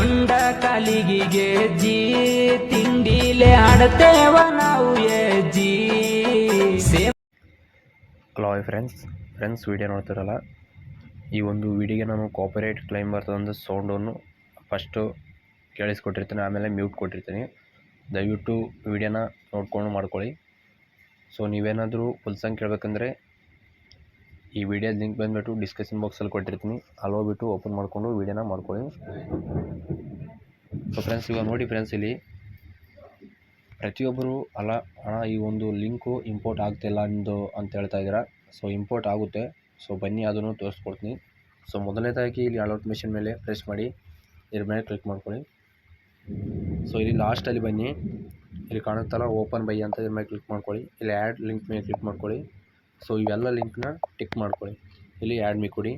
ಹಾಕೊಂಡ ಕಾಲಿಗೆ ಜಿ ತಿಂಡಿಲೆ ಆಡ್ತೇವ ನಾವು ಎಜ್ಜಿ. ಹಲೋ ಫ್ರೆಂಡ್ಸ್ ವಿಡಿಯೋ ನೋಡ್ತಿರಲ್ಲ, ಈ ಒಂದು ವಿಡಿಯೋಗೆ ನಾನು ಕಾಪಿರೈಟ್ ಕ್ಲೈಮ್ ಬರ್ತದಂತ ಸೌಂಡನ್ನು ಫಸ್ಟು ಕೇಳಿಸ್ಕೊಟ್ಟಿರ್ತೀನಿ, ಆಮೇಲೆ ಮ್ಯೂಟ್ ಕೊಟ್ಟಿರ್ತೀನಿ. ದಯವಿಟ್ಟು ವಿಡಿಯೋನ ನೋಡ್ಕೊಂಡು ಮಾಡ್ಕೊಳ್ಳಿ. ಸೊ ನೀವೇನಾದರೂ ಫುಲ್ ಸಾಂಗ್ ಕೇಳಬೇಕಂದ್ರೆ ಈ ವಿಡಿಯೋ ಲಿಂಕ್ ಬಂದುಬಿಟ್ಟು ಡಿಸ್ಕ್ರಿಪ್ಷನ್ ಬಾಕ್ಸಲ್ಲಿ ಕೊಟ್ಟಿರ್ತೀನಿ, ಅಲ್ಲಿ ಹೋಗ್ಬಿಟ್ಟು ಓಪನ್ ಮಾಡಿಕೊಂಡು ವಿಡಿಯೋನ ಮಾಡ್ಕೊಳ್ಳಿ. ಸೊ ಫ್ರೆಂಡ್ಸ್, ಇವಾಗ ನೋಡಿ ಫ್ರೆಂಡ್ಸ್, ಇಲ್ಲಿ ಪ್ರತಿಯೊಬ್ಬರು ಈ ಒಂದು ಲಿಂಕು ಇಂಪೋರ್ಟ್ ಆಗ್ತಿಲ್ಲ ಅಂತ ಹೇಳ್ತಾ ಇದ್ದೀರಾ. ಸೊ ಇಂಪೋರ್ಟ್ ಆಗುತ್ತೆ. ಸೊ ಬನ್ನಿ ಅದನ್ನು ತೋರಿಸ್ಕೊಡ್ತೀನಿ. ಸೊ ಮೊದಲನೇದಾಗಿ ಇಲ್ಲಿ ಅಲರ್ಟ್ ಮೆಷಿನ್ ಮೇಲೆ ಪ್ರೆಸ್ ಮಾಡಿ ಇದ್ರ ಮೇಲೆ ಕ್ಲಿಕ್ ಮಾಡ್ಕೊಳ್ಳಿ. ಸೊ ಇಲ್ಲಿ ಲಾಸ್ಟಲ್ಲಿ ಬನ್ನಿ, ಇಲ್ಲಿ ಕಾಣುತ್ತಲ್ಲ ಓಪನ್ ಬೈ ಅಂತ ಇದ್ರ ಮೇಲೆ ಕ್ಲಿಕ್ ಮಾಡ್ಕೊಳ್ಳಿ. ಇಲ್ಲಿ ಆ್ಯಡ್ ಲಿಂಕ್ ಮೇಲೆ ಕ್ಲಿಕ್ ಮಾಡ್ಕೊಳ್ಳಿ. ಸೊ ಇವೆಲ್ಲ ಲಿಂಕ್ನ ಟಿಕ್ ಮಾಡ್ಕೊಳ್ಳಿ. ಇಲ್ಲಿ ಆ್ಯಡ್ ಮೀ ಕೊಡಿ.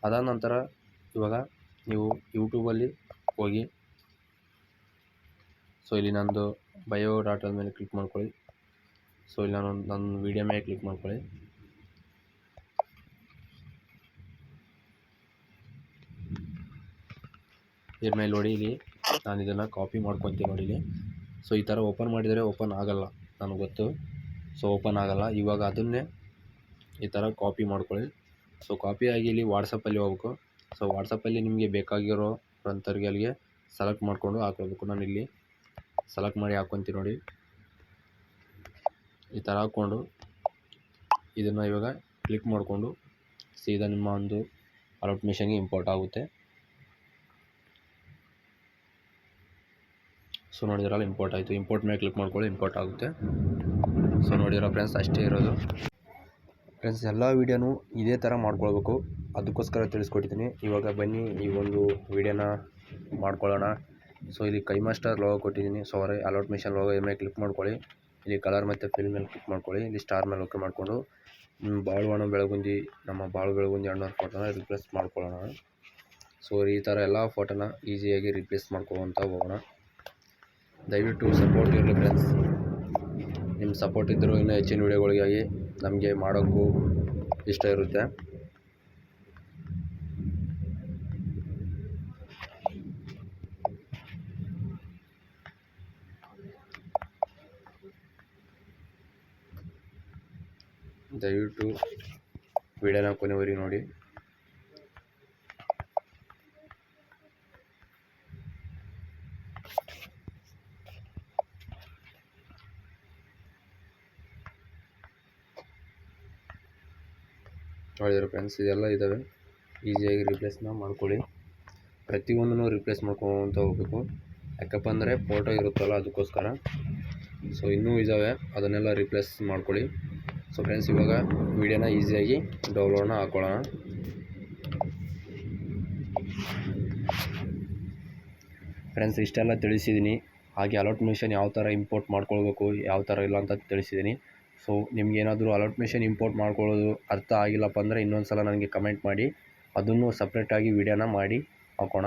ಅದಾದ ನಂತರ ಇವಾಗ ನೀವು ಯೂಟ್ಯೂಬಲ್ಲಿ ಹೋಗಿ, ಸೊ ಇಲ್ಲಿ ನಂದು ಬಯೋ ಡಾಟಾ ಮೇಲೆ ಕ್ಲಿಕ್ ಮಾಡ್ಕೊಳ್ಳಿ. ಸೊ ಇಲ್ಲಿ ನನ್ನ ವೀಡಿಯೋ ಮೇಲೆ ಕ್ಲಿಕ್ ಮಾಡ್ಕೊಳ್ಳಿ. ಇದ್ರ ಮೇಲೆ ನೋಡಿ, ಇಲ್ಲಿ ನಾನು ಇದನ್ನು ಕಾಪಿ ಮಾಡ್ಕೊತೀನಿ ನೋಡಿ ಇಲ್ಲಿ. ಸೊ ಈ ಥರ ಓಪನ್ ಮಾಡಿದರೆ ಓಪನ್ ಆಗಲ್ಲ, ನನಗೆ ಗೊತ್ತು. ಸೊ ಓಪನ್ ಆಗಲ್ಲ. ಇವಾಗ ಅದನ್ನೇ ಈ ಥರ ಕಾಪಿ ಮಾಡ್ಕೊಳ್ಳಿ. ಸೊ ಕಾಪಿ ಆಗಿ ಇಲ್ಲಿ ವಾಟ್ಸಪ್ಪಲ್ಲಿ ಹೋಗ್ಬೇಕು. ಸೊ ವಾಟ್ಸಪ್ಪಲ್ಲಿ ನಿಮಗೆ ಬೇಕಾಗಿರೋ ಅಂಥವ್ರಿಗೆ ಅಲ್ಲಿಗೆ ಸೆಲೆಕ್ಟ್ ಮಾಡಿಕೊಂಡು ಹಾಕೋಬೇಕು. ನಾನು ಇಲ್ಲಿ ಸೆಲೆಕ್ಟ್ ಮಾಡಿ ಹಾಕ್ಕೊತೀನಿ ನೋಡಿ. ಈ ಥರ ಹಾಕ್ಕೊಂಡು ಇದನ್ನು ಇವಾಗ ಕ್ಲಿಕ್ ಮಾಡಿಕೊಂಡು ಸೀದಾ ನಿಮ್ಮ ಒಂದು ಅಲರ್ಟ್ ಮಿಷನ್ಗೆ ಇಂಪೋರ್ಟ್ ಆಗುತ್ತೆ. ಸೊ ನೋಡಿದ್ರಲ್ಲ, ಇಂಪೋರ್ಟ್ ಆಯಿತು. ಇಂಪೋರ್ಟ್ ಮೇಲೆ ಕ್ಲಿಕ್ ಮಾಡ್ಕೊಳ್ಳಿ, ಇಂಪೋರ್ಟ್ ಆಗುತ್ತೆ. ಸೊ ನೋಡಿರೋ ಫ್ರೆಂಡ್ಸ್, ಅಷ್ಟೇ ಇರೋದು ಫ್ರೆಂಡ್ಸ್. ಎಲ್ಲ ವೀಡಿಯೋನು ಇದೇ ಥರ ಮಾಡ್ಕೊಳ್ಬೇಕು, ಅದಕ್ಕೋಸ್ಕರ ತಿಳಿಸ್ಕೊಟ್ಟಿದ್ದೀನಿ. ಇವಾಗ ಬನ್ನಿ ಈ ಒಂದು ವೀಡಿಯೋನ ಮಾಡ್ಕೊಳ್ಳೋಣ. ಸೊ ಇಲ್ಲಿ ಕೈ ಮಾಸ್ಟರ್ ಲೋಗೋ ಕೊಟ್ಟಿದ್ದೀನಿ. ಸಾರಿ, ಅಲರ್ಟ್ ಮಿಷನ್ ಲೋಗೋ ಮೇಲೆ ಕ್ಲಿಕ್ ಮಾಡ್ಕೊಳ್ಳಿ. ಇಲ್ಲಿ ಕಲರ್ ಮತ್ತು ಫಿಲ್ ಮೇಲೆ ಕ್ಲಿಕ್ ಮಾಡ್ಕೊಳ್ಳಿ. ಇಲ್ಲಿ ಸ್ಟಾರ್ ಮೇಲೆ ಓಕೆ ಮಾಡಿಕೊಂಡು ಬಾಳುವಣ ಬೆಳಗುಂದಿ, ನಮ್ಮ ಬಾಳು ಬೆಳಗುಂದಿ ಅಣ್ಣವ್ರ ಫೋಟೋನ ರಿಪ್ಲೇಸ್ ಮಾಡ್ಕೊಳ್ಳೋಣ. ಸೊ ಈ ಥರ ಎಲ್ಲ ಫೋಟೋನ ಈಸಿಯಾಗಿ ರಿಪ್ಲೇಸ್ ಮಾಡ್ಕೊಳ್ಳೋಂತ ಹೋಗೋಣ. ದಯವಿಟ್ಟು ಸಪೋರ್ಟ್ ಇರಲಿ ಫ್ರೆಂಡ್ಸ್. ನಿಮ್ಮ ಸಪೋರ್ಟ್ ಇದ್ದರೂ ಇನ್ನೂ ಹೆಚ್ಚಿನ ವೀಡಿಯೋಗಳಿಗಾಗಿ ನಮಗೆ ಮಾಡೋಕ್ಕೂ ಇಷ್ಟ ಇರುತ್ತೆ. ದಯವಿಟ್ಟು ವಿಡಿಯೋನ ಕೊನೆವರೆಗೆ ನೋಡಿ. ನೋಡಿದ್ರೆ ಫ್ರೆಂಡ್ಸ್, ಇದೆಲ್ಲ ಇದ್ದಾವೆ. ಈಸಿಯಾಗಿ ರಿಪ್ಲೇಸ್ನ ಮಾಡ್ಕೊಳ್ಳಿ. ಪ್ರತಿಯೊಂದನ್ನು ರಿಪ್ಲೇಸ್ ಮಾಡ್ಕೊತ ಹೋಗಬೇಕು. ಯಾಕಪ್ಪ ಅಂದರೆ ಫೋಟೋ ಇರುತ್ತಲ್ಲ, ಅದಕ್ಕೋಸ್ಕರ. ಸೊ ಇನ್ನೂ ಇದ್ದಾವೆ, ಅದನ್ನೆಲ್ಲ ರಿಪ್ಲೇಸ್ ಮಾಡ್ಕೊಳ್ಳಿ. ಸೊ ಫ್ರೆಂಡ್ಸ್, ಇವಾಗ ವಿಡಿಯೋನ ಈಸಿಯಾಗಿ ಡೌನ್ಲೋಡ್ನ ಹಾಕ್ಕೊಳ್ಳೋಣ. ಫ್ರೆಂಡ್ಸ್, ಇಷ್ಟೆಲ್ಲ ತಿಳಿಸಿದ್ದೀನಿ. ಹಾಗೆ ಅಲರ್ಟ್ ಮಿಷನ್ ಯಾವ ಥರ ಇಂಪೋರ್ಟ್ ಮಾಡ್ಕೊಳ್ಬೇಕು, ಯಾವ ಥರ ಇಲ್ಲ ಅಂತ ತಿಳಿಸಿದ್ದೀನಿ. ಸೊ ನಿಮ್ಗೇನಾದರೂ ಅಲರ್ಟ್ ಮಿಷನ್ ಇಂಪೋರ್ಟ್ ಮಾಡ್ಕೊಳ್ಳೋದು ಅರ್ಥ ಆಗಿಲ್ಲಪ್ಪ ಅಂದರೆ ಇನ್ನೊಂದು ಸಲ ನನಗೆ ಕಮೆಂಟ್ ಮಾಡಿ, ಅದನ್ನು ಸಪ್ರೇಟಾಗಿ ವಿಡಿಯೋನ ಮಾಡಿ ಹಾಕೋಣ.